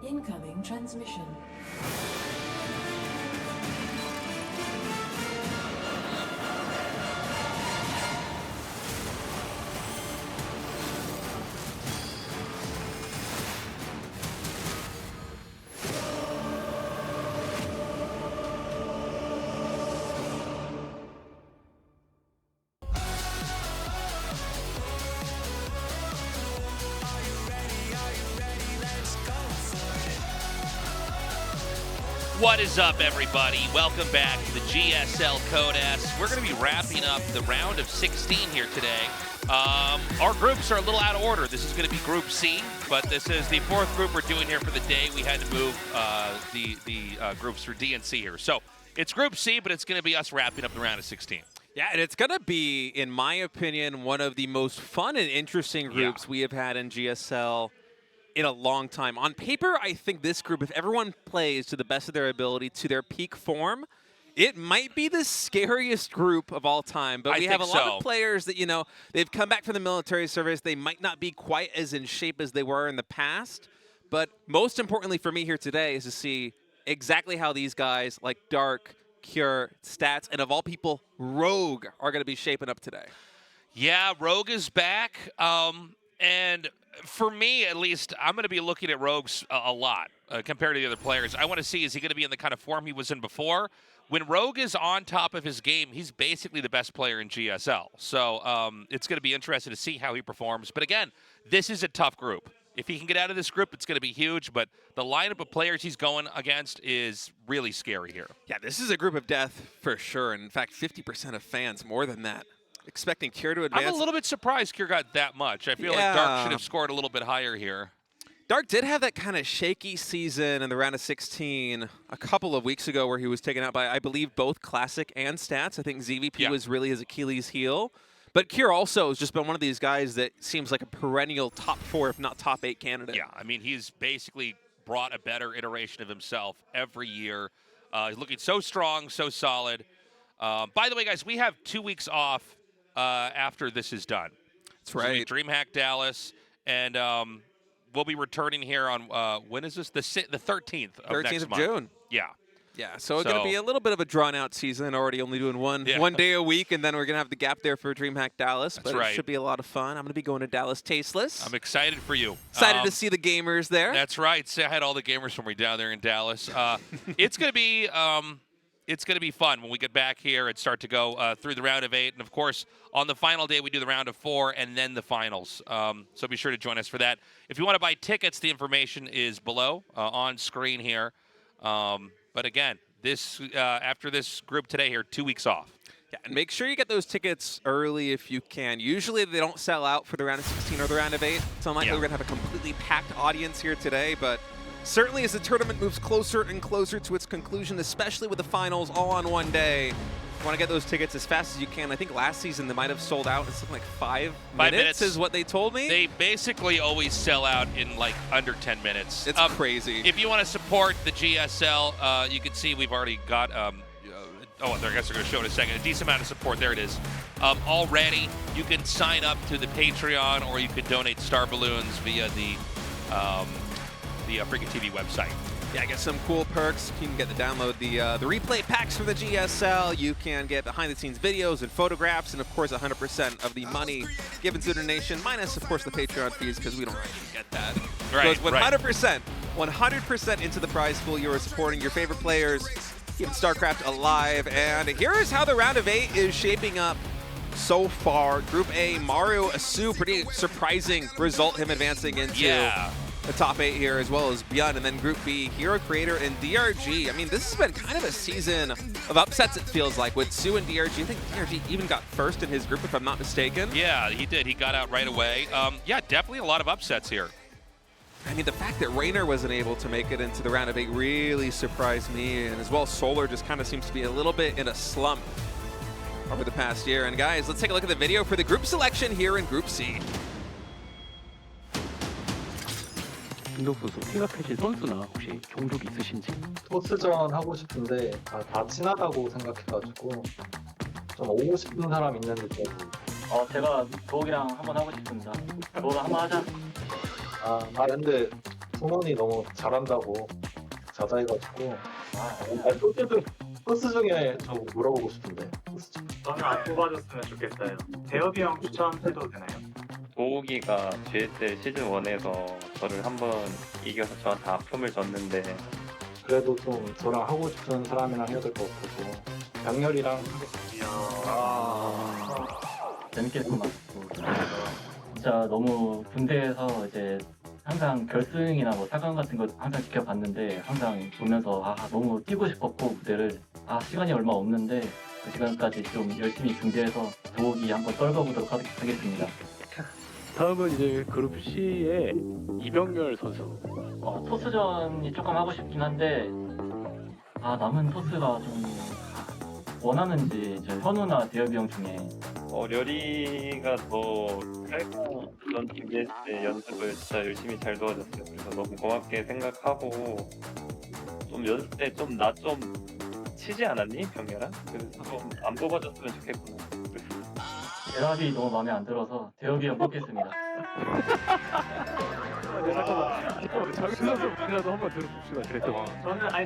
Incoming transmission. What is up, everybody? Welcome back to the GSL Code S. We're going to be wrapping up the round of 16 here today. Our groups are a little out of order. This is going to be Group C, but this is the fourth group we're doing here for the day. We had to move the groups for D and C here. So it's Group C, but it's going to be us wrapping up the round of 16. Yeah, and it's going to be, in my opinion, one of the most fun and interesting groups we have had in GSL in a long time. On paper, I think this group, if everyone plays to the best of their ability, to their peak form, it might be the scariest group of all time. But we have a lot of players that, you know, they've come back from the military service. They might not be quite as in shape as they were in the past. But most importantly for me here today is to see exactly how these guys like Dark, Cure, Stats, and of all people, Rogue are going to be shaping up today. Yeah, Rogue is back. And for me, at least, I'm going to be looking at Rogues a lot compared to the other players. I want to see, is he going to be in the kind of form he was in before? When Rogue is on top of his game, he's basically the best player in GSL. So it's going to be interesting to see how he performs. But again, this is a tough group. If he can get out of this group, it's going to be huge. But the lineup of players he's going against is really scary here. Yeah, this is a group of death for sure. And in fact, 50% of fans, more than that, expecting Cure to advance. I'm a little bit surprised Cure got that much. I feel like Dark should have scored a little bit higher here. Dark did have that kind of shaky season in the round of 16 a couple of weeks ago where he was taken out by, I believe, both Classic and Stats. I think ZVP was really his Achilles heel. But Cure also has just been one of these guys that seems like a perennial top 4, if not top 8 candidate. Yeah, I mean, he's basically brought a better iteration of himself every year. He's looking so strong, so solid. By the way, guys, we have 2 weeks off after this is done. That's right. DreamHack Dallas, and we'll be returning here on, when is this? The 13th of next month. June. Yeah. Yeah, so it's going to be a little bit of a drawn-out season, already only doing one day a week, and then we're going to have the gap there for DreamHack Dallas. But it should be a lot of fun. I'm going to be going to Dallas Tasteless. I'm excited for you. Excited to see the gamers there. That's right. I had all the gamers from me down there in Dallas. It's going to be fun when we get back here and start to go through the round of 8. And, of course, on the final day, we do the round of 4 and then the finals. So be sure to join us for that. If you want to buy tickets, the information is below on screen here. But, again, this after this group today here, 2 weeks off. Yeah, and make sure you get those tickets early if you can. Usually they don't sell out for the round of 16 or the round of 8. It's unlikely we're going to have a completely packed audience here today, but certainly as the tournament moves closer and closer to its conclusion, especially with the finals all on one day, you want to get those tickets as fast as you can. I think last season they might have sold out in something like 5 minutes is what they told me. They basically always sell out in like under 10 minutes. It's crazy. If you want to support the GSL, you can see we've already got, I guess they're going to show it in a second, a decent amount of support. There it is. Already, you can sign up to the Patreon or you can donate Star Balloons via the Freaking TV website. Yeah, get some cool perks. You can get the download the replay packs for the GSL. You can get behind-the-scenes videos and photographs, and of course, 100% of the money given to the donation, minus of course the Patreon fees because we don't really get that. Right, goes 100% into the prize pool. You are supporting your favorite players, keeping StarCraft alive. And here is how the round of 8 is shaping up so far. Group A, Mario Asu, pretty surprising result, him advancing into the top 8 here, as well as Byun. And then Group B, Hero Creator and DRG. I mean, this has been kind of a season of upsets, it feels like, with Su and DRG. I think DRG even got first in his group, if I'm not mistaken. Yeah, he did. He got out right away. Yeah, definitely a lot of upsets here. I mean, the fact that Raynor wasn't able to make it into the round of 8 really surprised me. And as well, Solar just kind of seems to be a little bit in a slump over the past year. And guys, let's take a look at the video for the group selection here in Group C. 김덕수 생각하실 선수나 혹시 종족이 있으신지? 토스전 하고 싶은데 다 친하다고 생각해가지고 좀 오고 싶은 사람 있는데 좀 제가 도욱이랑 한번 하고 싶습니다. 도욱아 한번 하자. 근데 소문이 너무 잘한다고 자자해가지고 소스 중에 좀 물어보고 싶은데 소스 중. 저는 안 뽑아줬으면 좋겠어요. 대엽이 형 추천해도 되나요? 도우기가 GSL 시즌 1에서 저를 한번 이겨서 저한테 아픔을 줬는데 그래도 좀 저랑 하고 싶은 사람이랑 해야 될 것 같아서 병렬이랑 하겠습니다. 재밌게 했던 것 같고 진짜 너무 군대에서 이제 항상 결승이나 뭐 4강 같은 거 항상 지켜봤는데 항상 보면서 너무 뛰고 싶었고 무대를 시간이 얼마 없는데 그 시간까지 좀 열심히 준비해서 도우기 한번 떨궈보도록 하겠습니다. 다음은 이제 그룹 C의 이병렬 선수. 토스전이 조금 하고 싶긴 한데 남은 토스가 좀 원하는지 저 현우나 대엽이 형 중에 려리가 더 깔고 전 GSL 연습을 진짜 열심히 잘 도와줬어요. 그래서 너무 고맙게 생각하고 좀 연습 때 좀 나 좀 치지 않았니 병렬아? 그래서 좀 안 뽑아줬으면 좋겠구나. 대답이 너무 마음에 안 들어서 대엽이 형 뽑겠습니다. 정현 선수 말이라도 한번 들어봅시다. 그래서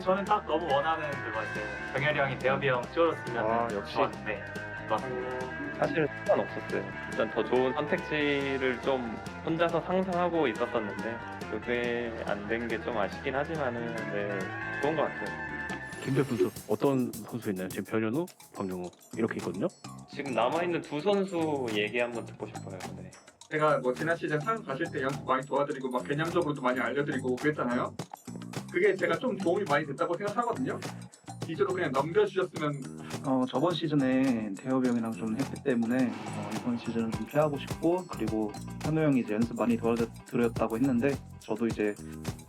저는 딱 너무 원하는 그거였어요. 병렬이 형이 대엽이 형 찍어줬으면 역시. 좋았는데 사실 상관없었어요. 일단 더 좋은 선택지를 좀 혼자서 상상하고 있었었는데 그게 안 된 게 좀 아쉽긴 하지만은 네, 좋은 것 같아요. 김대 선수 어떤 선수 있나요? 지금 변현우, 박용호 이렇게 있거든요. 지금 남아있는 두 선수 얘기 한번 듣고 싶어요. 네. 제가 뭐 지난 시즌 상 가실 때 연습 많이 도와드리고 막 개념적으로도 많이 알려드리고 그랬잖아요. 그게 제가 좀 도움이 많이 됐다고 생각하거든요. 이대로 그냥 넘겨주셨으면. 저번 시즌에 대엽이 형이랑 좀 했기 때문에 이번 시즌은 좀 피하고 싶고, 그리고 현우 형이 이제 연습 많이 도와드렸다고 했는데 저도 이제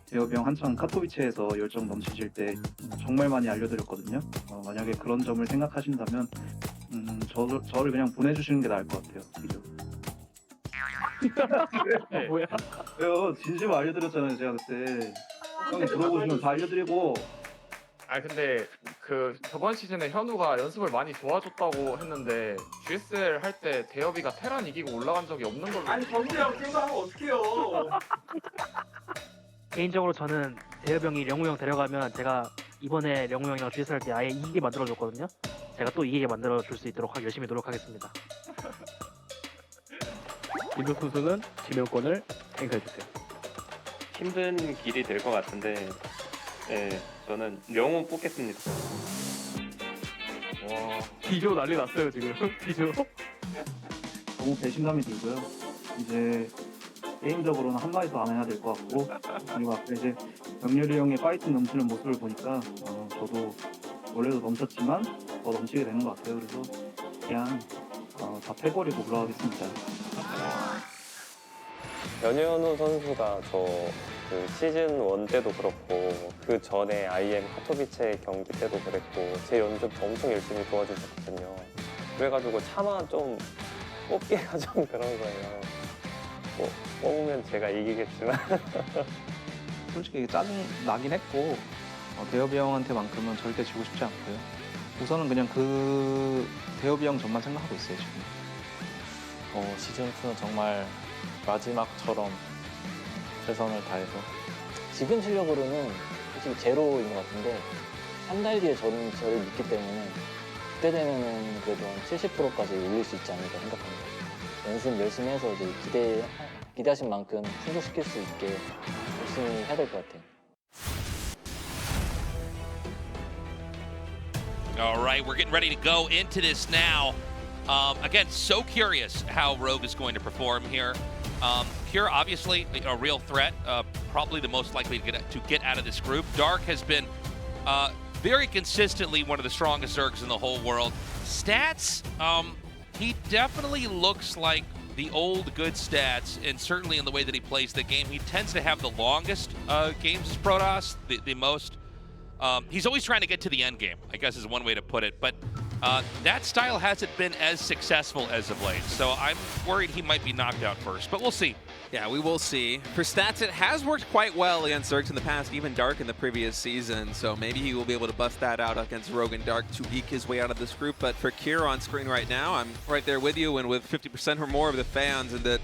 대엽이 형 한창 카토위체에서 열정 넘치실 때 정말 많이 알려드렸거든요. 만약에 그런 점을 생각하신다면 저를 그냥 보내주시는 게 나을 것 같아요. 그죠? 뭐야? 왜요? 진심 알려드렸잖아요, 제가 그때. 형이 들어보시면 다 알려드리고. 근데 그 저번 시즌에 현우가 연습을 많이 도와줬다고 했는데 GSL 할 때 대엽이가 테란 이기고 올라간 적이 없는 걸로. 아니 정수형 생각하면 어떡해요. 개인적으로 저는 대엽이 형이 령우 형 데려가면 제가 이번에 령우 형이랑 GSL 할 때 아예 이기게 만들어줬거든요. 제가 또 이기게 만들어줄 수 있도록 열심히 노력하겠습니다. 김도 선수는 지명권을 행사해 주세요. 힘든 길이 될 것 같은데 네, 저는 영웅 뽑겠습니다. 와, 비조 난리 났어요 지금. 비조. 너무 배신감이 들고요. 이제 게임적으로는 한마디도 안 해야 될 것 같고, 그리고 아까 이제 병렬이 형의 파이팅 넘치는 모습을 보니까 저도 원래도 넘쳤지만 더 넘치게 되는 것 같아요. 그래서 그냥 다 패버리고 올라가겠습니다. 변현우 선수가 그 시즌 1 때도 그렇고 그 전에 IM 카토비체 경기 때도 그랬고 제 연습 엄청 열심히 도와주셨거든요. 그래가지고 차마 좀 뽑기가 좀 그런 거예요. 뭐 뽑으면 제가 이기겠지만 솔직히 짜증 나긴 했고 대엽이 형한테만큼은 절대 지고 싶지 않고요. 우선은 그냥 그 대엽이 형 점만 생각하고 있어요 지금. 시즌2는 정말 마지막처럼 최선을 다해서 지금 실력으로는 솔직히 제로인 것 같은데 3달 뒤에 저는 저를 믿기 때문에 그때 되면은 그래도 한 70%까지 올릴 수 있지 않을까 생각합니다. 연습 열심히 해서 이제 기대하신 만큼 충족시킬 수 있게 열심히 해야 될 것 같아요. All right, we're getting ready to go into this now. Again, so curious how Rogue is going to perform here. Pure, obviously, a real threat, probably the most likely to get out of this group. Dark has been very consistently one of the strongest Zergs in the whole world. Stats, he definitely looks like the old good stats, and certainly in the way that he plays the game. He tends to have the longest games as Protoss, the most. He's always trying to get to the end game, I guess is one way to put it. But that style hasn't been as successful as of late, so I'm worried he might be knocked out first, but we'll see. Yeah, we will see. For stats, it has worked quite well against Zergs in the past, even Dark in the previous season, so maybe he will be able to bust that out against Rogue and Dark to eke his way out of this group. But for Kier on screen right now, I'm right there with you, and with 50% or more of the fans, and that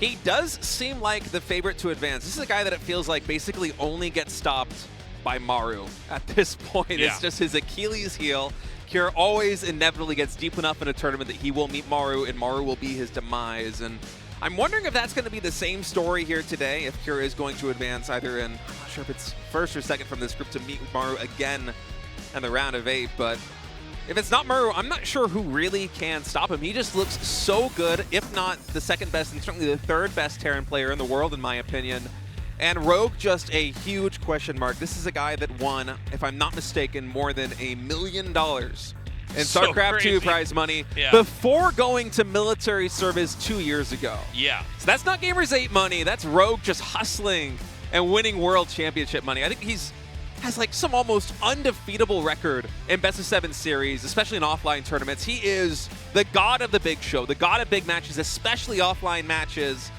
He does seem like the favorite to advance. This is a guy that it feels like basically only gets stopped by Maru at this point. Yeah. It's just his Achilles heel. Cure always inevitably gets deep enough in a tournament that he will meet Maru, and Maru will be his demise. And I'm wondering if that's going to be the same story here today, if Cure is going to advance either in, I'm not sure if it's first or second from this group to meet with Maru again in the round of 8, but if it's not Maru, I'm not sure who really can stop him. He just looks so good, if not the second best and certainly the third best Terran player in the world, in my opinion. And Rogue, just a huge question mark. This is a guy that won, if I'm not mistaken, more than $1 million in StarCraft 2 prize money before going to military service 2 years ago. Yeah. So that's not Gamers 8 money. That's Rogue just hustling and winning World Championship money. I think has like some almost undefeatable record in Best of 7 series, especially in offline tournaments. He is the god of the big show, the god of big matches, especially offline matches.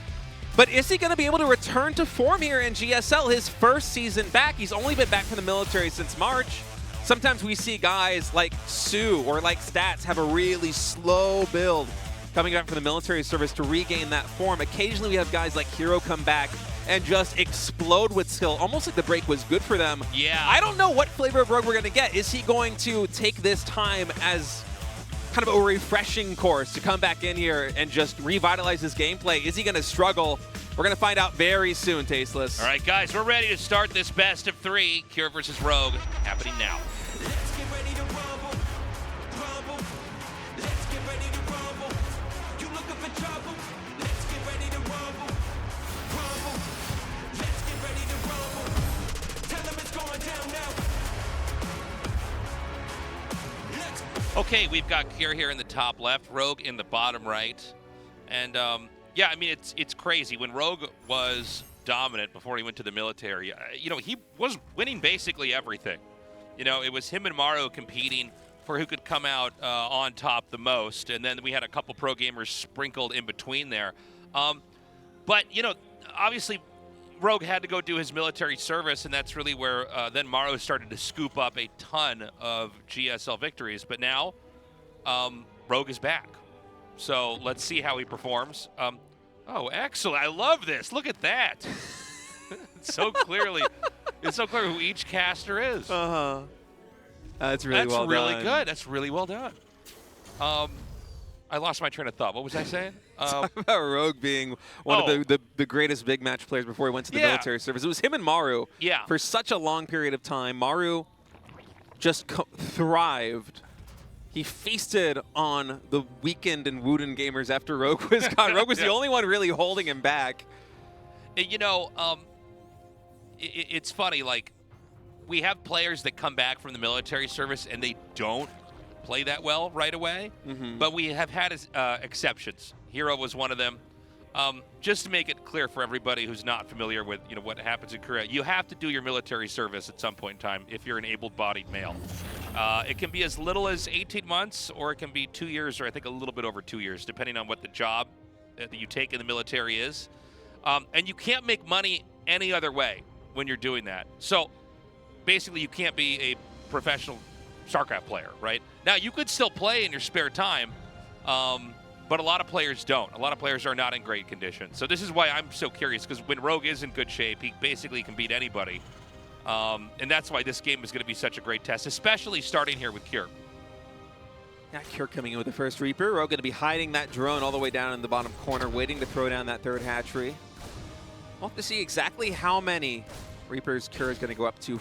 But is he going to be able to return to form here in GSL, his first season back? He's only been back from the military since March. Sometimes we see guys like Sue or like Stats have a really slow build coming back from the military service to regain that form. Occasionally we have guys like Hero come back and just explode with skill, almost like the break was good for them. Yeah. I don't know what flavor of Rogue we're going to get. Is he going to take this time as kind of a refreshing course to come back in here and just revitalize his gameplay? Is he going to struggle? We're going to find out very soon, Tasteless. All right, guys, we're ready to start this best of 3, Cure versus Rogue, happening now. Let's get ready to rumble, rumble. Let's get ready to rumble. You looking for trouble? Let's get ready to rumble, rumble. Let's get ready to rumble. Tell them it's going down now. Let's. Okay, we've got Cure here in the top left, Rogue in the bottom right. And yeah, I mean, it's crazy. When Rogue was dominant before he went to the military, you know, he was winning basically everything. You know, it was him and Maru competing for who could come out on top the most. And then we had a couple pro gamers sprinkled in between there. But, you know, obviously Rogue had to go do his military service, and that's really where then Maru started to scoop up a ton of GSL victories. But now Rogue is back. So let's see how he performs. Oh, excellent. I love this. Look at that. It's so clear who each caster is. Uh-huh. That's really well done. That's really good. That's really well done. I lost my train of thought. What was I saying? Talk about Rogue being one of the greatest big match players before he went to the military service. It was him and Maru for such a long period of time. Maru just thrived. He feasted on the weakened and wooden gamers after Rogue was gone. Rogue was the only one really holding him back. You know, it's funny, like, we have players that come back from the military service and they don't play that well right away, but we have had exceptions. Hero was one of them. Just to make it clear for everybody who's not familiar with, you know, what happens in Korea, you have to do your military service at some point in time if you're an able-bodied male. It can be as little as 18 months, or it can be 2 years, or I think a little bit over 2 years, depending on what the job that you take in the military is. And you can't make money any other way when you're doing that. So basically you can't be a professional StarCraft player, right? Now, you could still play in your spare time, but a lot of players don't. A lot of players are not in great condition. So this is why I'm so curious, because when Rogue is in good shape, he basically can beat anybody. And that's why this game is going to be such a great test, especially starting here with Cure. Yeah, Cure coming in with the first Reaper. Rogue going to be hiding that drone all the way down in the bottom corner, waiting to throw down that third hatchery. We'll have to see exactly how many Reapers Cure is going to go up to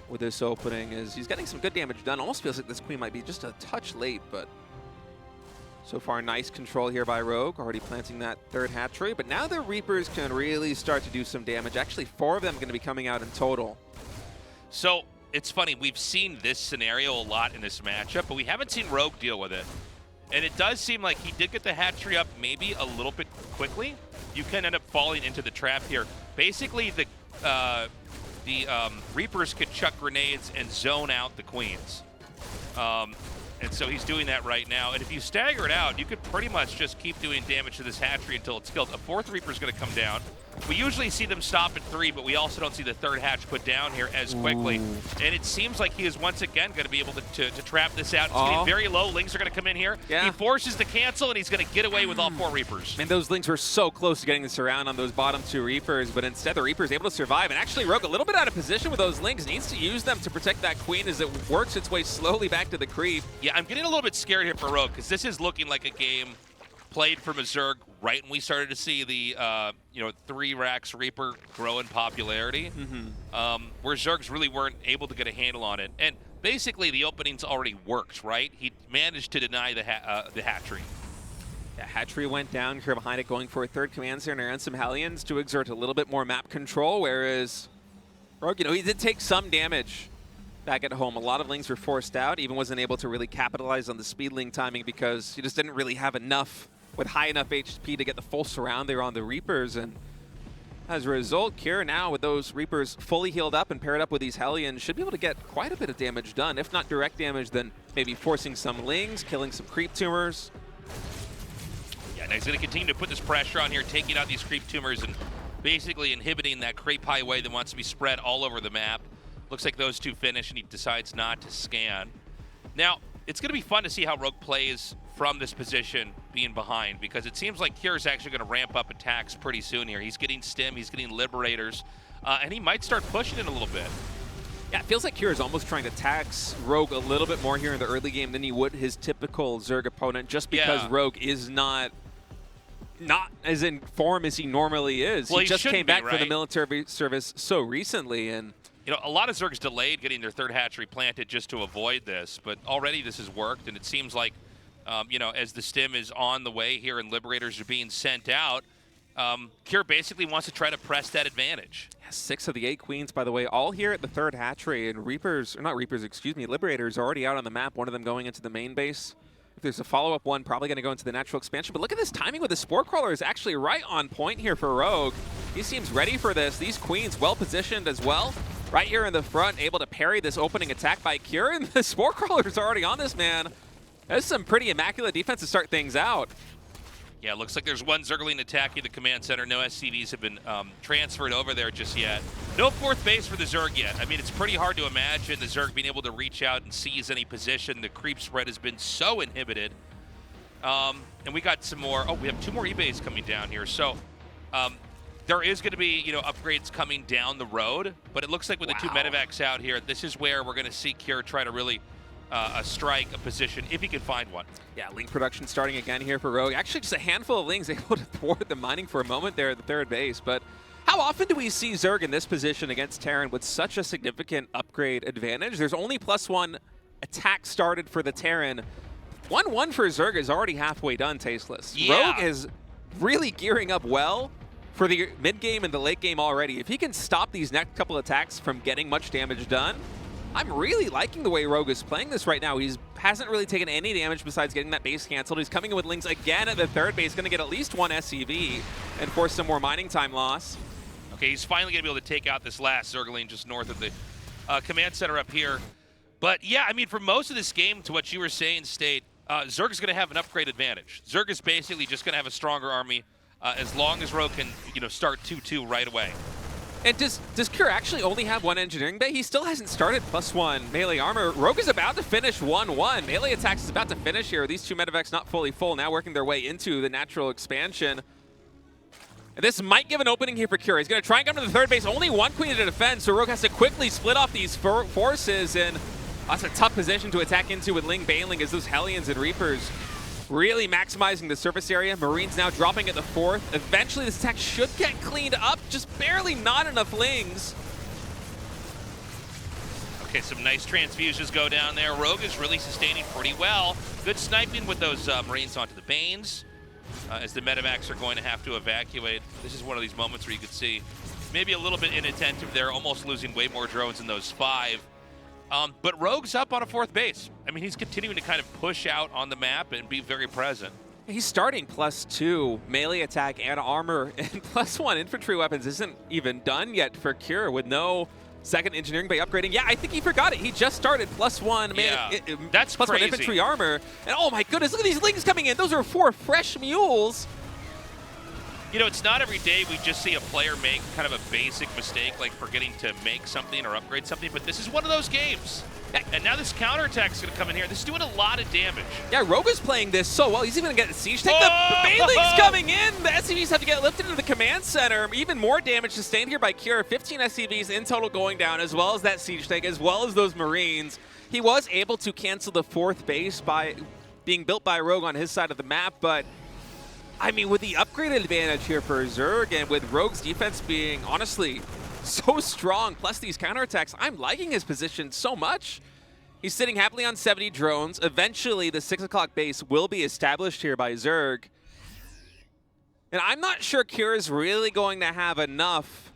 with this opening, as he's getting some good damage done. Almost feels like this queen might be just a touch late, but so far nice control here by Rogue, already planting that third hatchery. But now the Reapers can really start to do some damage. Actually, 4 of them going to be coming out in total. So it's funny, we've seen this scenario a lot in this matchup, but we haven't seen Rogue deal with it. And it does seem like he did get the hatchery up maybe a little bit quickly. You can end up falling into the trap here. Basically, the Reapers could chuck grenades and zone out the queens. And so he's doing that right now. And if you stagger it out, you could pretty much just keep doing damage to this hatchery until it's killed. A 4th Reaper is going to come down. We usually see them stop at 3, but we also don't see the third hatch put down here as quickly. And it seems like he is once again going to be able to trap this out. It's getting very low. Lings are going to come in here. Yeah. He forces the cancel, and he's going to get away with all 4 Reapers. And those Lings were so close to getting the surround on those bottom 2 Reapers, but instead the Reaper's able to survive. And actually, Rogue a little bit out of position with those Lings. Needs to use them to protect that Queen as it works its way slowly back to the creep. Yeah, I'm getting a little bit scared here for Rogue, because this is looking like a game played from a Zerg right when we started to see the 3 racks Reaper grow in popularity, where Zergs really weren't able to get a handle on it. And basically the openings already worked, right? He managed to deny the hatchery. Yeah, hatchery went down here behind it, going for a 3rd command center and some Hellions to exert a little bit more map control, whereas Rogue, he did take some damage back at home. A lot of Lings were forced out, even wasn't able to really capitalize on the speedling timing because he just didn't really have enough with high enough HP to get the full surround there on the Reapers. And as a result, Cure now with those Reapers fully healed up and paired up with these Hellions should be able to get quite a bit of damage done. If not direct damage, then maybe forcing some Lings, killing some creep tumors. Yeah, and he's going to continue to put this pressure on here, taking out these creep tumors and basically inhibiting that creep highway that wants to be spread all over the map. Looks like those 2 finish, and he decides not to scan. Now, it's going to be fun to see how Rogue plays from this position being behind, because it seems like Cure is actually going to ramp up attacks pretty soon here. He's getting Stim, he's getting Liberators, and he might start pushing it a little bit. Yeah, it feels like Cure is almost trying to tax Rogue a little bit more here in the early game than he would his typical Zerg opponent, just because Rogue is not as in form as he normally is. Well, he just came back from the right? military service so recently, and a lot of Zergs delayed getting their 3rd hatchery planted just to avoid this, but already this has worked, and it seems like as the Stim is on the way here and Liberators are being sent out, Cure basically wants to try to press that advantage. Yeah, 6 of the 8 Queens, by the way, all here at the 3rd hatchery, and Liberators already out on the map, one of them going into the main base. If there's a follow-up one, probably going to go into the natural expansion. But look at this timing with the Spore Crawler is actually right on point here for Rogue. He seems ready for this. These Queens well-positioned as well. Right here in the front, able to parry this opening attack by Cure, and the Spore Crawler's already on this man. That's some pretty immaculate defense to start things out. Yeah, looks like there's one Zergling attacking the command center. No SCVs have been transferred over there just yet. No 4th base for the Zerg yet. I mean, it's pretty hard to imagine the Zerg being able to reach out and seize any position. The creep spread has been so inhibited. And we got some more. Oh, we have 2 more eBays coming down here. So there is going to be, upgrades coming down the road. But it looks like with the 2 medevacs out here, this is where we're going to see Cure try to really strike a position if he can find one. Yeah, Ling production starting again here for Rogue. Actually, just a handful of Lings able to thwart the mining for a moment there at the 3rd base. But how often do we see Zerg in this position against Terran with such a significant upgrade advantage? There's only +1 attack started for the Terran. 1-1 for Zerg is already halfway done, Tasteless. Yeah. Rogue is really gearing up well for the mid-game and the late game already. If he can stop these next couple attacks from getting much damage done, I'm really liking the way Rogue is playing this right now. He hasn't really taken any damage besides getting that base canceled. He's coming in with Lings again at the 3rd base, going to get at least 1 SCV and force some more mining time loss. Okay, he's finally going to be able to take out this last Zergling just north of the command center up here. But yeah, I mean, for most of this game, to what you were saying, State, Zerg is going to have an upgrade advantage. Zerg is basically just going to have a stronger army as long as Rogue can, start 2-2 right away. And does Cure actually only have 1 engineering bay? He still hasn't started +1 melee armor. Rogue is about to finish 1-1. Melee attacks is about to finish here. These 2 medevacs not fully full, now working their way into the natural expansion. And this might give an opening here for Cure. He's going to try and come to the 3rd base. Only 1 Queen to defend, so Rogue has to quickly split off these forces, and that's a tough position to attack into with Ling bailing as those Hellions and Reapers really maximizing the surface area. Marines now dropping at the 4th. Eventually this attack should get cleaned up, just barely not enough Lings. Okay, some nice transfusions go down there. Rogue is really sustaining pretty well. Good sniping with those Marines onto the Banes as the medevacs are going to have to evacuate. This is one of these moments where you could see maybe a little bit inattentive there, almost losing way more drones than those 5. But Rogue's up on a 4th base. I mean, he's continuing to kind of push out on the map and be very present. He's starting +2 melee attack and armor, and +1 infantry weapons isn't even done yet for Cure with no 2nd engineering bay upgrading. Yeah, I think he forgot it. He just started +1 that's +1 crazy. infantry armor. And oh my goodness, look at these Lings coming in. Those are 4 fresh mules. You know, it's not every day we just see a player make kind of a basic mistake, like forgetting to make something or upgrade something, but this is one of those games. And now this counterattack's going to come in here. This is doing a lot of damage. Yeah, Rogue is playing this so well. He's even going to get the siege tank. The Baneling's coming in. The SCVs have to get lifted into the command center. Even more damage sustained here by Cure. 15 SCVs in total going down, as well as that siege tank, as well as those Marines. He was able to cancel the 4th base by being built by Rogue on his side of the map, but I mean, with the upgraded advantage here for Zerg, and with Rogue's defense being, honestly, so strong, plus these counterattacks, I'm liking his position so much. He's sitting happily on 70 drones. Eventually, the 6 o'clock base will be established here by Zerg. And I'm not sure Cure is really going to have enough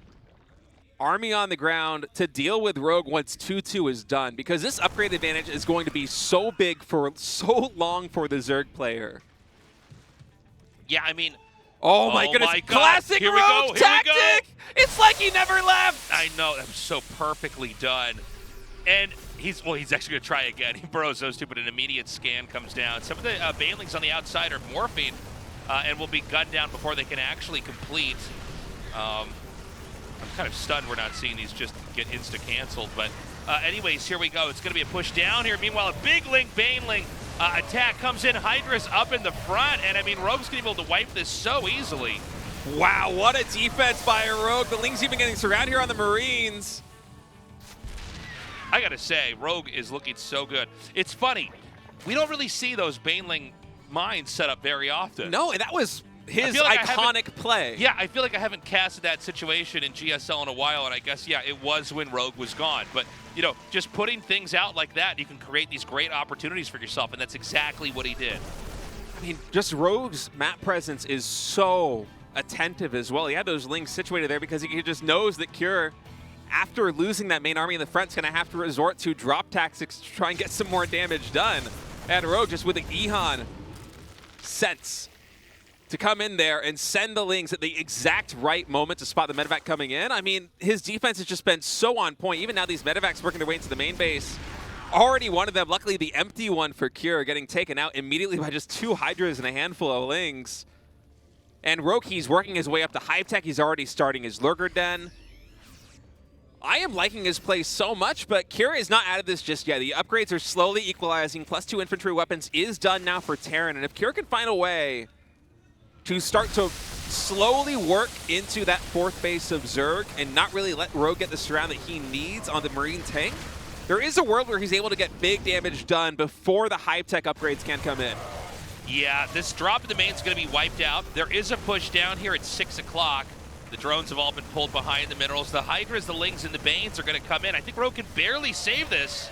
army on the ground to deal with Rogue once 2-2 is done, because this upgrade advantage is going to be so big for so long for the Zerg player. Yeah, I mean... Oh my goodness, my God. classic Here Rogue we go. tactic! It's like he never left! I know, that was so perfectly done. And he's actually going to try again. He burrows those two, but an immediate scan comes down. Some of the Banelings on the outside are morphing and will be gunned down before they can actually complete. I'm kind of stunned we're not seeing these just get insta-canceled. But anyways, here we go. It's going to be a push down here. Meanwhile, a big Baneling attack comes in. Hydra's up in the front. And, I mean, Rogue's going to be able to wipe this so easily. Wow, what a defense by a Rogue. The Ling's even getting surrounded here on the Marines. I gotta say, Rogue is looking so good. It's funny, we don't really see those Baneling mines set up very often. No, and that was his iconic play. Yeah, I feel like I haven't casted that situation in GSL in a while, and I guess, yeah, it was when Rogue was gone. But, you know, just putting things out like that, you can create these great opportunities for yourself, and that's exactly what he did. I mean, just Rogue's map presence is so attentive as well. He had those Lings situated there because he just knows that Cure, after losing that main army in the front, is going to have to resort to drop tactics to try and get some more damage done. And Rogue just with the Ehan sense to come in there and send the Lings at the exact right moment to spot the medevac coming in. I mean, his defense has just been so on point. Even now these medevacs working their way into the main base. Already one of them, luckily the empty one for Cure, getting taken out immediately by just 2 Hydras and a handful of Lings. And Rogue, he's working his way up to Hive Tech. He's already starting his Lurker Den. I am liking his play so much, but Cure is not out of this just yet. The upgrades are slowly equalizing. +2 infantry weapons is done now for Terran. And if Cure can find a way to start to slowly work into that 4th base of Zerg and not really let Rogue get the surround that he needs on the Marine tank, there is a world where he's able to get big damage done before the Hive Tech upgrades can come in. Yeah, this drop in the main is going to be wiped out. There is a push down here at 6 o'clock. The drones have all been pulled behind the minerals. The Hydras, the Lings, and the Banes are going to come in. I think Rogue can barely save this.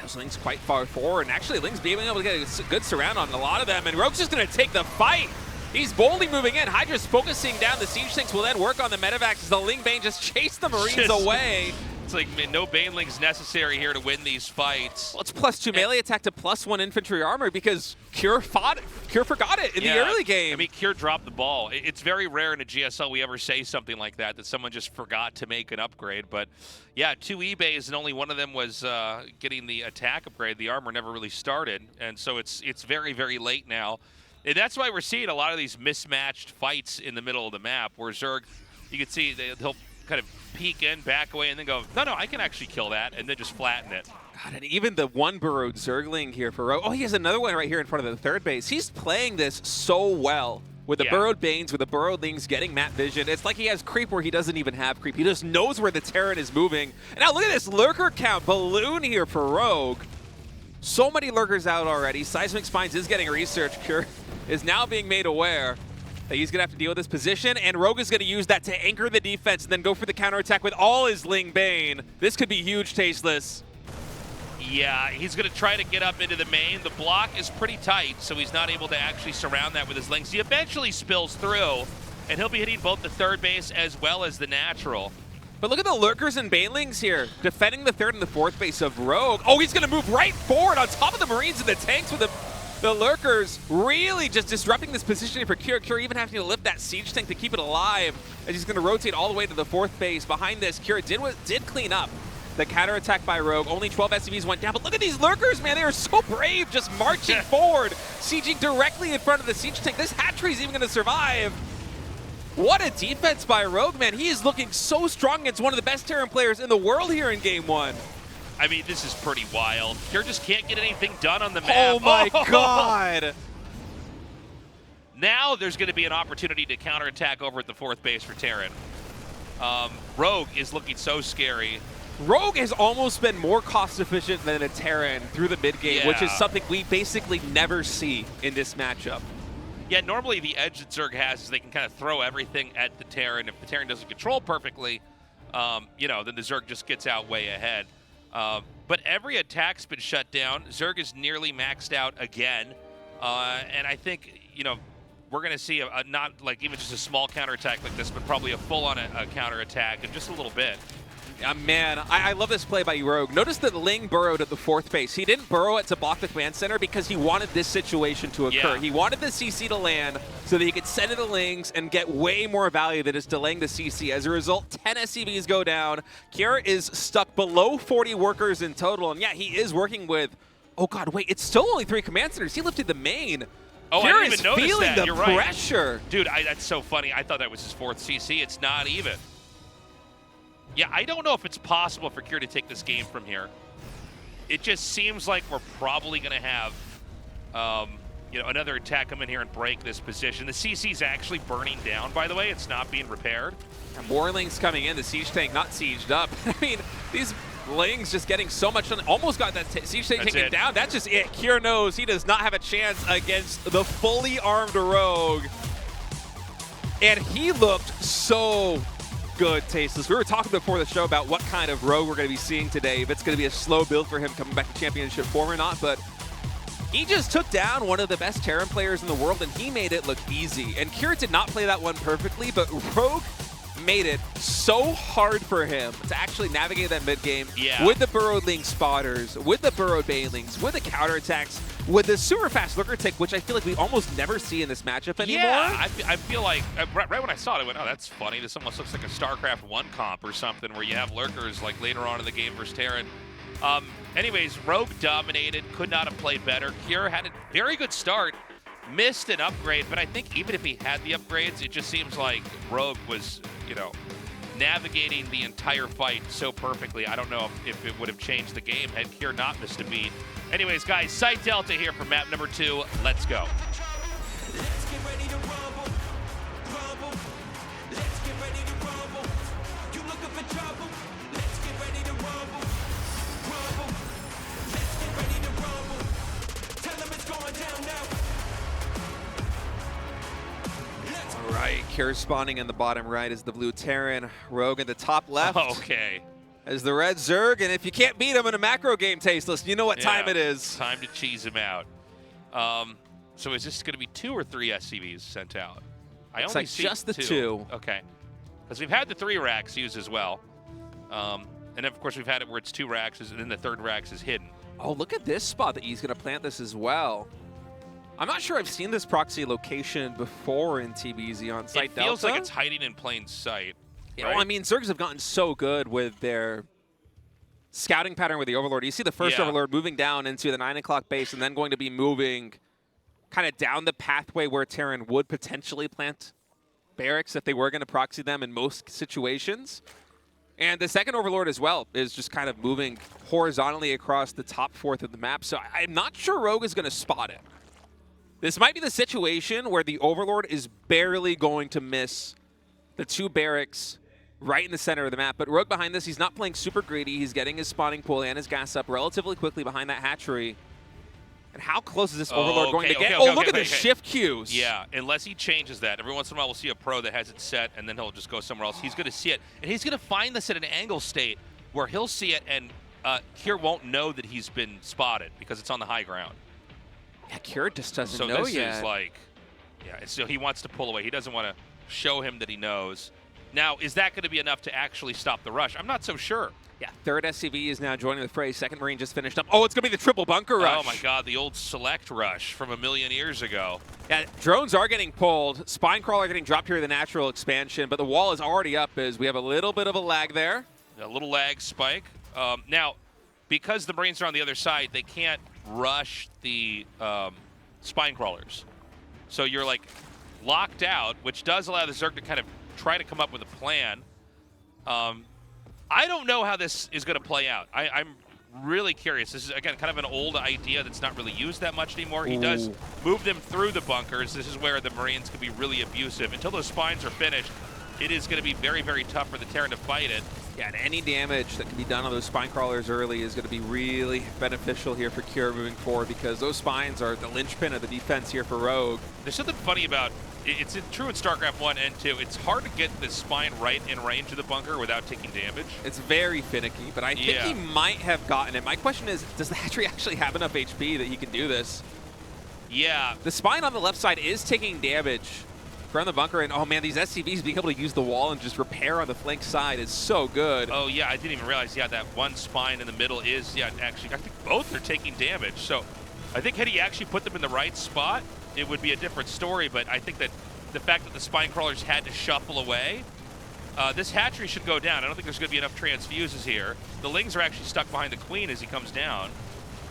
Those Lings quite far forward, and actually Lings being able to get a good surround on a lot of them, and Rogue's just going to take the fight. He's boldly moving in. Hydra's focusing down. The siege tanks will then work on the medevacs as the Ling Bane just chase the Marines away. It's like, man, no Banelings necessary here to win these fights. Well, it's +2 melee attack to +1 infantry armor because Cure forgot it in the early game. I mean, Cure dropped the ball. It's very rare in a GSL we ever say something like that someone just forgot to make an upgrade. But yeah, 2 E-bays and only one of them was getting the attack upgrade. The armor never really started, and so it's very, very late now. And that's why we're seeing a lot of these mismatched fights in the middle of the map where Zerg, you can see they'll kind of peek in, back away, and then go, no, I can actually kill that, and then just flatten it. God, and even the one burrowed Zergling here for Rogue. Oh, he has another one right here in front of the 3rd base. He's playing this so well with the burrowed Banes, with the burrowed Lings getting map vision. It's like he has creep where he doesn't even have creep. He just knows where the Terran is moving. And now look at this Lurker count balloon here for Rogue. So many Lurkers out already. Seismic Spines is getting research. Cure is now being made aware that he's going to have to deal with this position, and Rogue is going to use that to anchor the defense and then go for the counterattack with all his Ling Bane. This could be huge, Tasteless. Yeah, he's going to try to get up into the main. The block is pretty tight, so he's not able to actually surround that with his Lings. He eventually spills through, and he'll be hitting both the 3rd base as well as the natural. But look at the Lurkers and Banelings here, defending the 3rd and the 4th base of Rogue. Oh, he's going to move right forward on top of the Marines and the tanks with the Lurkers, really just disrupting this positioning for Cure. Cure even having to lift that siege tank to keep it alive as he's going to rotate all the way to the 4th base. Behind this, Cure did clean up the counterattack by Rogue. Only 12 SCVs went down, but look at these Lurkers, man. They are so brave, just marching forward, sieging directly in front of the siege tank. This hatchery is even going to survive. What a defense by Rogue, man. He is looking so strong against one of the best Terran players in the world here in Game 1. I mean, this is pretty wild. Kjær just can't get anything done on the map. Oh my god! Now there's going to be an opportunity to counterattack over at the 4th base for Terran. Rogue is looking so scary. Rogue has almost been more cost efficient than a Terran through the mid game, which is something we basically never see in this matchup. Yeah, normally the edge that Zerg has is they can kind of throw everything at the Terran. If the Terran doesn't control perfectly, you know, then the Zerg just gets out way ahead. But every attack's been shut down. Zerg is nearly maxed out again. And I think, you know, we're going to see a not like even just a small counterattack like this, but probably a full-on a counterattack in just a little bit. Yeah, man, I love this play by Rogue. Notice that Ling burrowed at the 4th base. He didn't burrow it to block the command center because he wanted this situation to occur. Yeah. He wanted the CC to land so that he could send it to Lings and get way more value than just delaying the CC. As a result, 10 SCVs go down. Kjær is stuck below 40 workers in total. And yeah, he is working with, oh god, wait, it's still only 3 command centers. He lifted the main. Oh, Kjær I didn't is even notice feeling that. the You're right. pressure. Dude, that's so funny. I thought that was his 4th CC. It's not even. Yeah, I don't know if it's possible for Kjær to take this game from here. It just seems like we're probably going to have, you know, another attack come in here and break this position. The CC's actually burning down, by the way. It's not being repaired. And more Lings coming in. The siege tank not sieged up. I mean, these Lings just getting so much done. Almost got that siege tank taken down. That's just it. Kjær knows he does not have a chance against the fully armed Rogue. And he looked so good, Tasteless. We were talking before the show about what kind of Rogue we're going to be seeing today. If it's going to be a slow build for him coming back to championship form or not, but he just took down one of the best Terran players in the world, and he made it look easy. And Kjær did not play that one perfectly, but Rogue made it so hard for him to actually navigate that mid game with the burrowed Ling spotters, with the burrowed Banelings, with the counterattacks, with the super fast lurker tick, which I feel like we almost never see in this matchup anymore. Yeah, I feel like, right when I saw it, I went, oh, that's funny. This almost looks like a StarCraft 1 comp or something where you have lurkers like later on in the game versus Terran. Anyways, Rogue dominated, could not have played better. Kjær had a very good start, missed an upgrade, but I think even if he had the upgrades, it just seems like Rogue was, you know, navigating the entire fight so perfectly. I don't know if it would have changed the game had Kjær not missed a beat. Anyways, guys, Site Delta here for map number 2. Let's go. Let's get ready to rumble, rumble. Let's get ready to rumble. You looking for trouble? Let's get ready to rumble, rumble. Let's get ready to rumble. Tell them it's going down now. All right, Kjær spawning in the bottom right is the blue Terran. Rogue in the top left. Okay. As the red Zerg, and if you can't beat him in a macro game, Tasteless, you know what time it is. Time to cheese him out. So is this going to be 2 or 3 SCVs sent out? I Looks only like see just the 2. Okay. Because we've had the 3 racks used as well. And of course we've had it where it's 2 racks and then the 3rd racks is hidden. Oh, look at this spot that he's going to plant this as well. I'm not sure I've seen this proxy location before in TBZ on Site Delta. It feels like it's hiding in plain sight. Yeah, well, I mean, Zergs have gotten so good with their scouting pattern with the Overlord. You see the first Overlord moving down into the 9 o'clock base and then going to be moving kind of down the pathway where Terran would potentially plant barracks if they were going to proxy them in most situations. And the second Overlord as well is just kind of moving horizontally across the top 4th of the map. So I'm not sure Rogue is going to spot it. This might be the situation where the Overlord is barely going to miss the 2 barracks right in the center of the map. But Rogue behind this, he's not playing super greedy. He's getting his spawning pool and his gas up relatively quickly behind that hatchery. And how close is this Overlord going to get? Look at the shift cues. Yeah, unless he changes that. Every once in a while we'll see a pro that has it set and then he'll just go somewhere else. He's going to see it. And he's going to find this at an angle state where he'll see it and Kjær won't know that he's been spotted because it's on the high ground. Yeah, Kjær just doesn't know yet. So this is like, so he wants to pull away. He doesn't want to show him that he knows. Now, is that going to be enough to actually stop the rush? I'm not so sure. Yeah, 3rd SCV is now joining the fray. 2nd Marine just finished up. Oh, it's going to be the triple bunker rush. Oh, my God, the old select rush from a million years ago. Yeah, drones are getting pulled. Spinecrawler getting dropped here in the natural expansion, but the wall is already up as we have a little bit of a lag there. A little lag spike. Now, because the Marines are on the other side, they can't rush the spine crawlers. So you're like locked out, which does allow the Zerg to kind of try to come up with a plan. I don't know how this is going to play out. I'm really curious. This is, again, kind of an old idea that's not really used that much anymore. He does move them through the bunkers. This is where the Marines can be really abusive. Until those spines are finished, it is going to be very, very tough for the Terran to fight it. Yeah, and any damage that can be done on those spine crawlers early is going to be really beneficial here for Cure moving forward, because those spines are the linchpin of the defense here for Rogue. There's something funny about it's true in StarCraft 1 and 2. It's hard to get the spine right in range of the bunker without taking damage. It's very finicky, but I think he might have gotten it. My question is, does the hatchery actually have enough HP that he can do this? Yeah. The spine on the left side is taking damage from the bunker, and oh man, these SCVs being able to use the wall and just repair on the flank side is so good. Oh yeah, I didn't even realize, that one spine in the middle is, actually, I think both are taking damage. So I think had he actually put them in the right spot, it would be a different story, but I think that the fact that the spine crawlers had to shuffle away, this hatchery should go down. I don't think there's going to be enough transfuses here. The Lings are actually stuck behind the Queen as he comes down.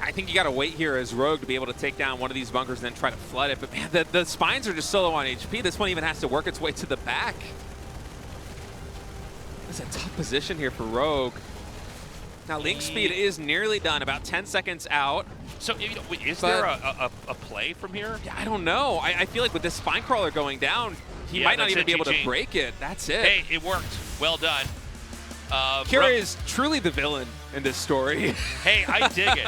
I think you got to wait here as Rogue to be able to take down one of these bunkers and then try to flood it. But man, the spines are just so low on HP. This one even has to work its way to the back. It's a tough position here for Rogue. Now, link speed is nearly done, about 10 seconds out. So, is there a play from here? Yeah, I don't know. I feel like with this spine crawler going down, he might not even be able to break it. That's it. Hey, it worked. Well done. Kira is truly the villain in this story. Hey, I dig it.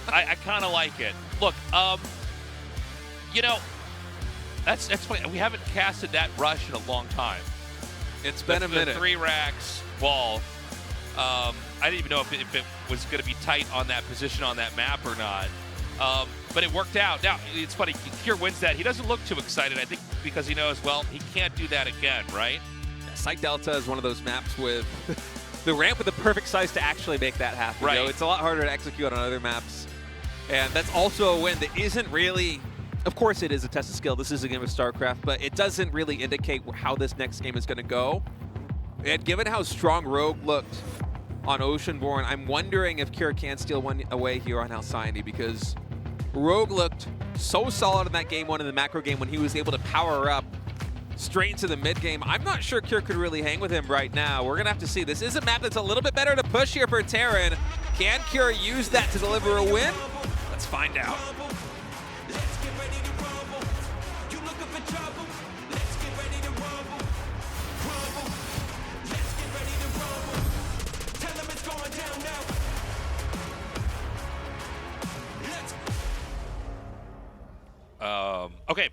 I kind of like it. Look, that's funny. We haven't casted that rush in a long time. It's been a minute. The 3 racks wall. I didn't even know if it was going to be tight on that position on that map or not. But it worked out. Now, it's funny. Kier wins that. He doesn't look too excited, I think, because he knows, well, he can't do that again, right? Yeah, Psych Delta is one of those maps with the ramp with the perfect size to actually make that happen. Right. You know, it's a lot harder to execute on other maps. And that's also a win that isn't really... Of course, it is a test of skill. This is a game of StarCraft, but it doesn't really indicate how this next game is going to go. And given how strong Rogue looked on Oceanborn, I'm wondering if Kira can steal one away here on Halcyone, because Rogue looked so solid in that game 1 in the macro game when he was able to power up straight into the mid game. I'm not sure Kira could really hang with him right now. We're going to have to see. This is a map that's a little bit better to push here for Terran. Can Kira use that to deliver a win? Let's find out. Okay,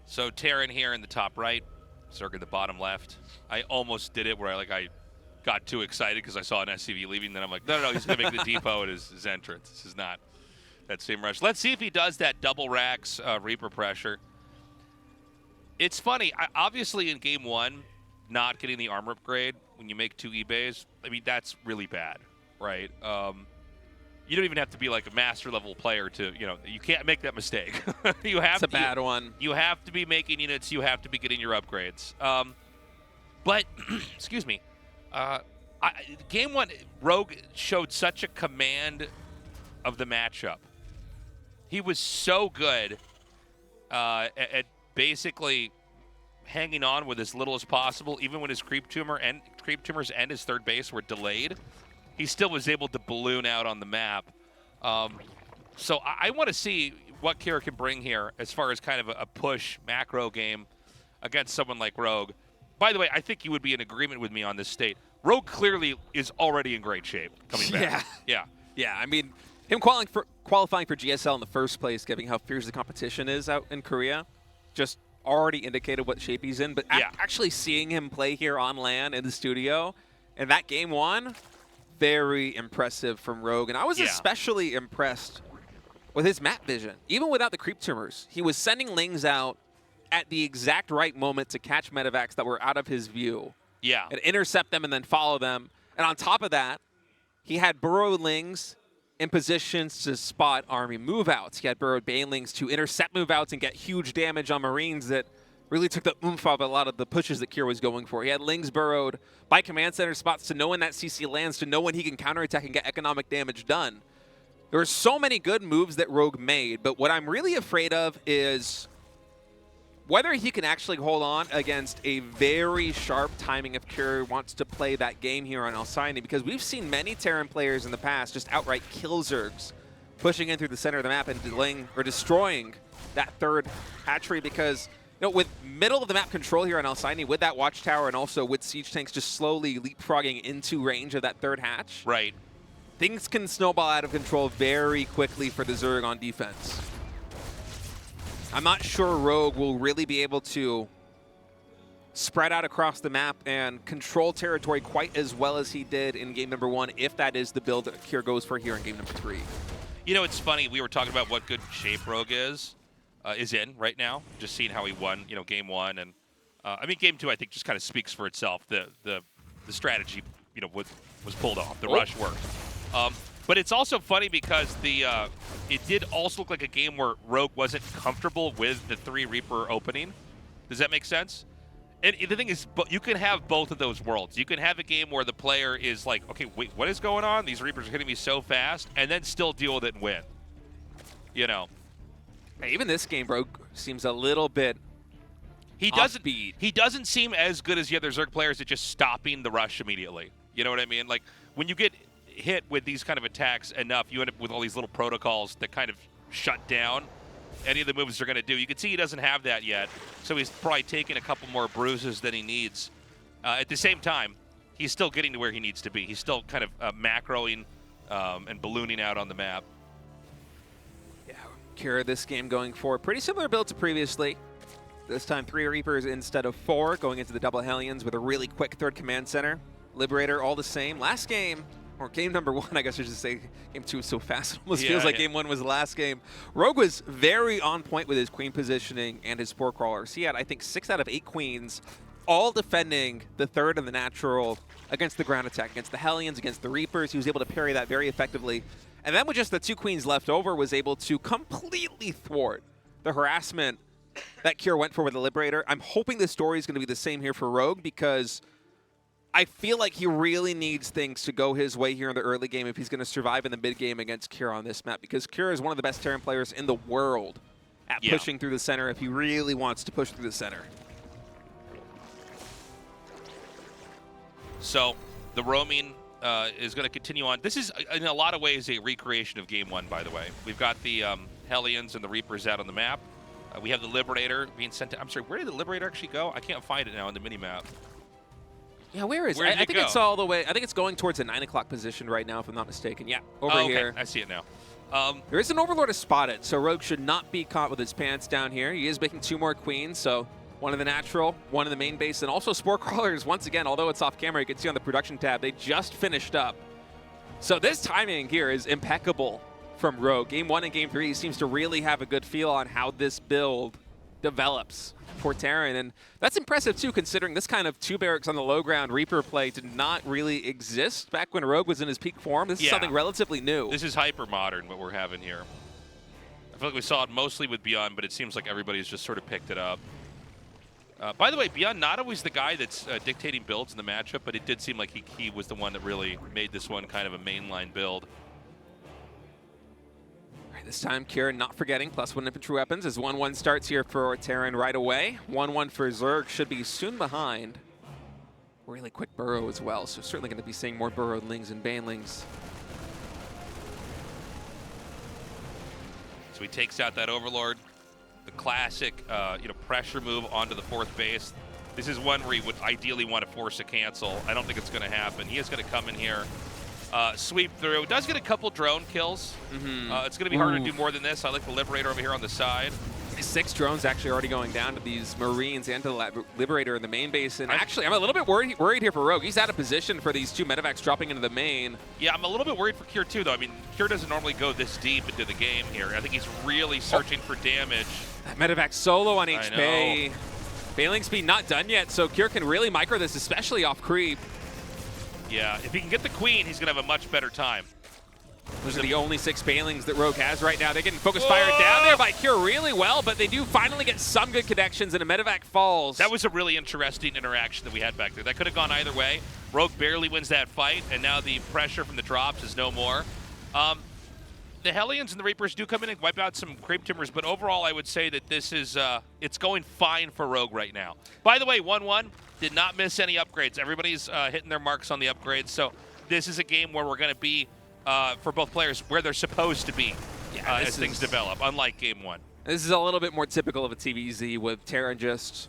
so Terran here in the top right, Zerg in the bottom left. I almost did it where I got too excited because I saw an SCV leaving. Then I'm like, no, he's going to make the depot at his entrance. This is not that same rush. Let's see if he does that double racks Reaper pressure. It's funny. Obviously, in game 1, not getting the armor upgrade when you make 2 eBays, I mean, that's really bad, right? You don't even have to be like a master level player to, you can't make that mistake. It's a bad one. You have to be making units. You have to be getting your upgrades. But, excuse me, game 1, Rogue showed such a command of the matchup. He was so good at basically hanging on with as little as possible, even when his creep tumors and his third base were delayed. He still was able to balloon out on the map. So I want to see what Kira can bring here as far as kind of a push macro game against someone like Rogue. By the way, I think you would be in agreement with me on this state. Rogue clearly is already in great shape coming back. Yeah, I mean, him qualifying for GSL in the first place, given how fierce the competition is out in Korea, just already indicated what shape he's in. But actually seeing him play here on LAN in the studio, and that game 1, very impressive from Rogue. And I was especially impressed with his map vision. Even without the creep tumors, he was sending Lings out at the exact right moment to catch medevacs that were out of his view. Yeah. And intercept them and then follow them. And on top of that, he had burrowed Lings in positions to spot army move-outs. He had burrowed Banelings to intercept move-outs and get huge damage on Marines that really took the oomph off a lot of the pushes that Kier was going for. He had Lings burrowed by command center spots to know when that CC lands, to know when he can counterattack and get economic damage done. There were so many good moves that Rogue made, but what I'm really afraid of is whether he can actually hold on against a very sharp timing if Cure wants to play that game here on Alcyone, because we've seen many Terran players in the past just outright kill Zergs, pushing in through the center of the map and delaying or destroying that third hatchery, because with middle of the map control here on Alcyone, with that watchtower and also with siege tanks just slowly leapfrogging into range of that third hatch, right, things can snowball out of control very quickly for the Zerg on defense. I'm not sure Rogue will really be able to spread out across the map and control territory quite as well as he did in game number 1, if that is the build that Cure goes for here in game number 3. You know, it's funny, we were talking about what good shape Rogue is in right now, just seeing how he won, game 1. And I mean, game 2, I think, just kind of speaks for itself. The strategy, was pulled off. The rush worked. But it's also funny because it did also look like a game where Rogue wasn't comfortable with the 3 Reaper opening. Does that make sense? And the thing is, you can have both of those worlds. You can have a game where the player is like, okay, wait, what is going on? These Reapers are hitting me so fast, and then still deal with it and win. Even this game, Rogue seems a little bit He doesn't seem as good as the other Zerg players at just stopping the rush immediately. You know what I mean? Like, when you get hit with these kind of attacks enough, you end up with all these little protocols that kind of shut down any of the moves they're going to do. You can see he doesn't have that yet, so he's probably taking a couple more bruises than he needs. At the same time, he's still getting to where he needs to be. He's still kind of macroing and ballooning out on the map. Yeah, Cure this game going for pretty similar build to previously. This time 3 Reapers instead of 4, going into the double Hellions with a really quick third command center. Liberator all the same. Last game, or game number 1, I guess I should say, game 2 is so fast, it almost feels like game 1 was the last game. Rogue was very on point with his queen positioning and his spore crawlers. He had, I think, 6 out of 8 queens, all defending the third and the natural against the ground attack, against the Hellions, against the Reapers. He was able to parry that very effectively. And then with just the 2 queens left over, was able to completely thwart the harassment that Cure went for with the Liberator. I'm hoping the story is going to be the same here for Rogue, because I feel like he really needs things to go his way here in the early game if he's going to survive in the mid game against Cure on this map, because Cure is one of the best Terran players in the world at pushing through the center if he really wants to push through the center. So the roaming is going to continue on. This is, in a lot of ways, a recreation of game 1, by the way. We've got the Hellions and the Reapers out on the map. We have the Liberator being sent to... I'm sorry, where did the Liberator actually go? I can't find it now on the mini-map. Yeah, where is it? I think it's all the way... I think it's going towards a 9 o'clock position right now, if I'm not mistaken. Yeah, over here. I see it now. There is an Overlord to spot it, so Rogue should not be caught with his pants down here. He is making 2 more queens, so 1 in the natural, 1 in the main base, and also Spore Crawlers, once again, although it's off camera, you can see on the production tab, they just finished up. So this timing here is impeccable from Rogue. Game 1 and Game 3, he seems to really have a good feel on how this build develops for Terran, and that's impressive too, considering this kind of 2 barracks on the low ground Reaper play did not really exist back when Rogue was in his peak form. This is something relatively new. This is hyper modern, what we're having here. I feel like we saw it mostly with Beyond, but it seems like everybody's just sort of picked it up. By the way, Beyond not always the guy that's dictating builds in the matchup, but it did seem like he was the one that really made this one kind of a mainline build. This time, Cure not forgetting +1 infantry weapons as 1-1 starts here for Terran right away. 1-1 for Zerg should be soon behind. Really quick burrow as well, so certainly going to be seeing more burrowedlings and banelings. So he takes out that Overlord. The classic, pressure move onto the 4th base. This is one where he would ideally want to force a cancel. I don't think it's going to happen. He is going to come in here. Sweep through. Does get a couple drone kills. It's going to be harder to do more than this. I like the Liberator over here on the side. 6 drones actually already going down to these Marines and to the Liberator in the main base. And actually, I'm a little bit worried here for Rogue. He's out of position for these 2 medevacs dropping into the main. Yeah, I'm a little bit worried for Cure too, though. I mean, Cure doesn't normally go this deep into the game here. I think he's really searching for damage. That medevac solo on HP. Bailing speed not done yet, so Cure can really micro this, especially off creep. Yeah, if he can get the queen, he's going to have a much better time. Those are the only 6 Bailings that Rogue has right now. They're getting focus fired down there by Cure really well, but they do finally get some good connections, and a medevac falls. That was a really interesting interaction that we had back there. That could have gone either way. Rogue barely wins that fight, and now the pressure from the drops is no more. the Hellions and the Reapers do come in and wipe out some Creep Timbers, but overall I would say that this is, it's going fine for Rogue right now. By the way, 1-1, did not miss any upgrades. Everybody's hitting their marks on the upgrades, so this is a game where we're going to be, for both players, where they're supposed to be as things develop, unlike Game 1. This is a little bit more typical of a TVZ with Terran just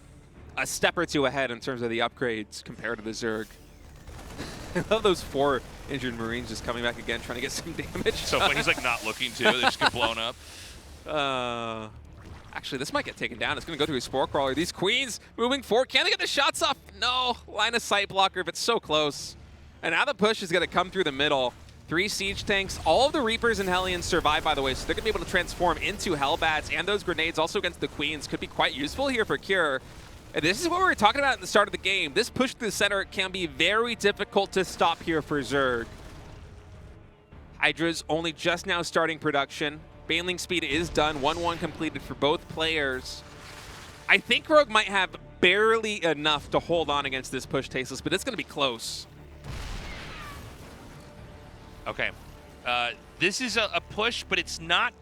a step or two ahead in terms of the upgrades compared to the Zerg. I love those 4 injured Marines just coming back again, trying to get some damage. So funny. He's like not looking to. They just get blown up. Actually, this might get taken down. It's going to go through a Spore Crawler. These Queens moving forward. Can they get the shots off? No. Line of sight blocker, but so close. And now the push is going to come through the middle. 3 siege tanks. All of the Reapers and Hellions survive, by the way, so they're going to be able to transform into Hellbats, and those grenades also against the Queens could be quite useful here for Cure. And this is what we were talking about at the start of the game. This push to the center can be very difficult to stop here for Zerg. Hydra's only just now starting production. Baneling speed is done. 1-1 completed for both players. I think Rogue might have barely enough to hold on against this push, Tasteless, but it's going to be close. Okay. This is a push, but it's not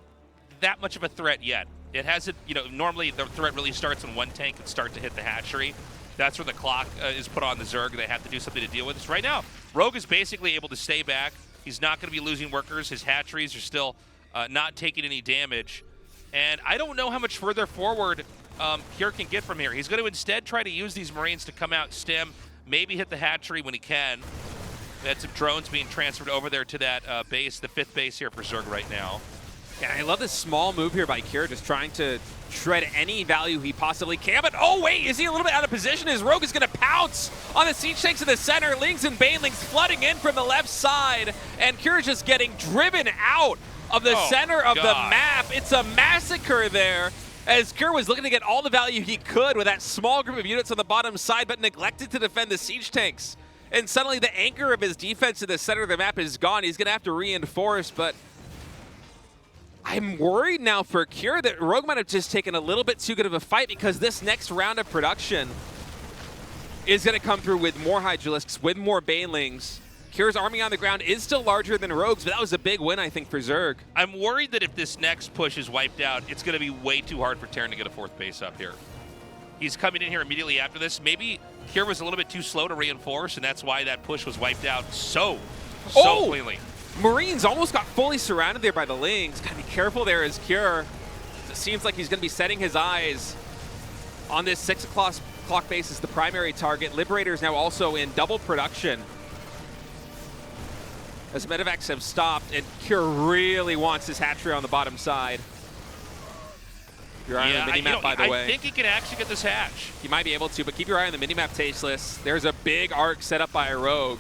that much of a threat yet. It hasn't, you know, normally the threat really starts when one tank can start to hit the hatchery. That's where the clock is put on the Zerg. They have to do something to deal with this. Right now, Rogue is basically able to stay back. He's not going to be losing workers. His hatcheries are still not taking any damage. And I don't know how much further forward Cure can get from here. He's going to instead try to use these Marines to come out, stem, maybe hit the hatchery when he can. They had some drones being transferred over there to that base, the 5th base here for Zerg right now. Yeah, I love this small move here by Cure, just trying to shred any value he possibly can. But oh wait, is he a little bit out of position? His Rogue is going to pounce on the siege tanks in the center. Lings and Banelings flooding in from the left side, and Cure is just getting driven out of the center of the map. It's a massacre there, as Cure was looking to get all the value he could with that small group of units on the bottom side, but neglected to defend the siege tanks. And suddenly the anchor of his defense in the center of the map is gone. He's going to have to reinforce, but I'm worried now for Cure that Rogue might have just taken a little bit too good of a fight, because this next round of production is going to come through with more Hydralisks, with more Banelings. Cure's army on the ground is still larger than Rogue's, but that was a big win, I think, for Zerg. I'm worried that if this next push is wiped out, it's going to be way too hard for Terran to get a 4th base up here. He's coming in here immediately after this. Maybe Cure was a little bit too slow to reinforce, and that's why that push was wiped out so cleanly. Marines almost got fully surrounded there by the Lings. Gotta be careful there as Cure. It seems like he's gonna be setting his eyes on this 6 o'clock base as the primary target. Liberators now also in double production, as medevacs have stopped, and Cure really wants his hatchery on the bottom side. Your eye on the minimap, by the way. I think he can actually get this hatch. He might be able to, but keep your eye on the minimap, Tasteless. There's a big arc set up by a Rogue.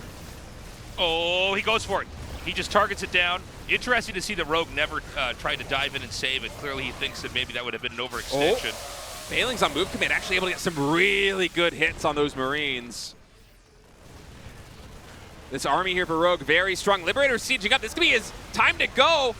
Oh, he goes for it. He just targets it down. Interesting to see that Rogue never tried to dive in and save it. Clearly he thinks that maybe that would have been an overextension. Bailing's on move command, actually able to get some really good hits on those Marines. This army here for Rogue, very strong. Liberators sieging up. This could be his time to go.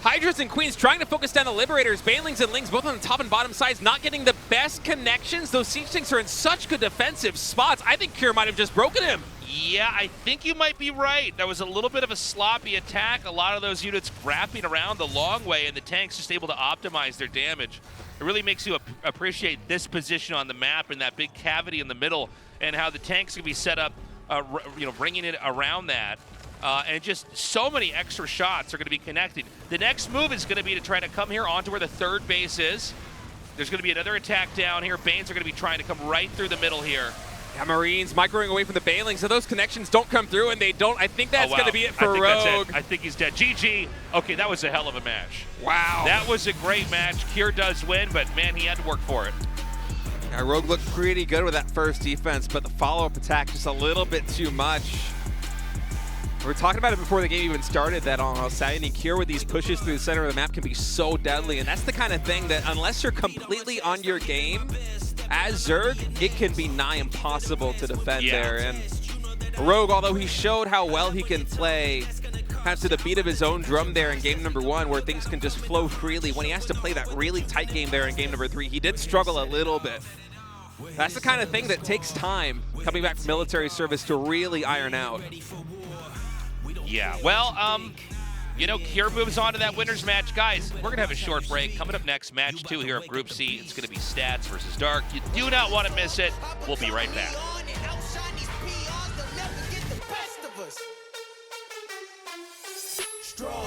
Hydras and Queens trying to focus down the Liberators. Banelings and Lings both on the top and bottom sides, not getting the best connections. Those siege tanks are in such good defensive spots. I think Cure might have just broken him. Yeah, I think you might be right. That was a little bit of a sloppy attack. A lot of those units wrapping around the long way, and the tanks just able to optimize their damage. It really makes you appreciate this position on the map and that big cavity in the middle, and how the tanks can be set up, bringing it around that. And just so many extra shots are going to be connected. The next move is going to be to try to come here onto where the 3rd base is. There's going to be another attack down here. Banes are going to be trying to come right through the middle here. Yeah, Marines microing away from the Banelings, so those connections don't come through, and they don't. I think that's going to be it for Rogue. I think he's dead. GG. Okay, that was a hell of a match. Wow. That was a great match. Cure does win, but man, he had to work for it. Yeah, Rogue looked pretty good with that first defense, but the follow-up attack just a little bit too much. We were talking about it before the game even started, that on Saiyani Cure with these pushes through the center of the map can be so deadly, and that's the kind of thing that unless you're completely on your game, as Zerg, it can be nigh impossible to defend there. And Rogue, although he showed how well he can play kind of to the beat of his own drum there in game number 1, where things can just flow freely, when he has to play that really tight game there in game number 3, he did struggle a little bit. That's the kind of thing that takes time coming back from military service to really iron out. Yeah, well, You know, here moves on to that winner's match. Guys, we're going to have a short break. Coming up next, match 2 here of Group C. It's going to be Stats versus Dark. You do not want to miss it. We'll be right back. Strong.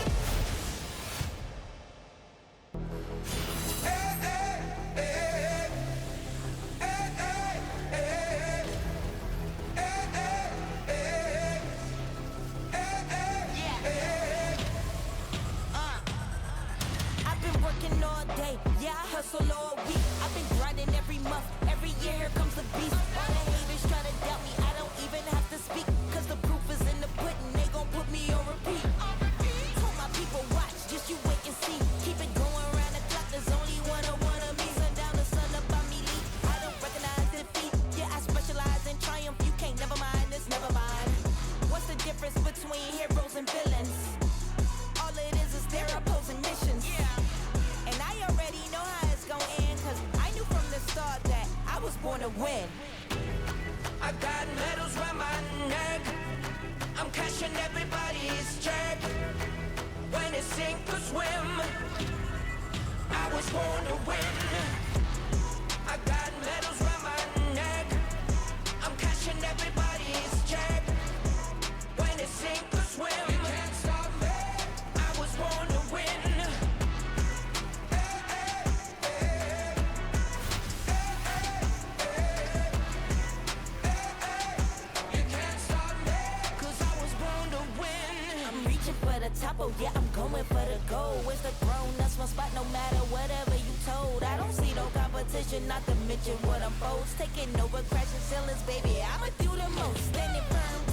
Yeah, I hustle all week. I've been grinding every month. Every year here comes the beast. All the haters try to doubt me. I don't even have to speak. Cause the proof is in the pudding. They gon' put me on repeat. Told my people watch, just you wait and see. Keep it going around the clock. There's only one of me. Sundown the sun up on me lead. I don't recognize defeat. Yeah, I specialize in triumph. You can't never mind this, never mind. What's the difference between heroes and villains? All it is their opposing missions. And I already know how it's gonna end, cause I knew from the start that I was born to win. I got medals round my neck. I'm cashing everybody's check. When it's sink or swim, I was born to win. I got medals round my neck. I'm cashing everybody's check. When it's sink or swim, you can't stop me. I was born to win. Top, oh yeah, I'm going for the goal. Where's the throne? That's my spot, no matter whatever you told. I don't see no competition, not to mention what I'm posed. Taking over, crashing ceilings, baby, I'ma do the most. Standing firm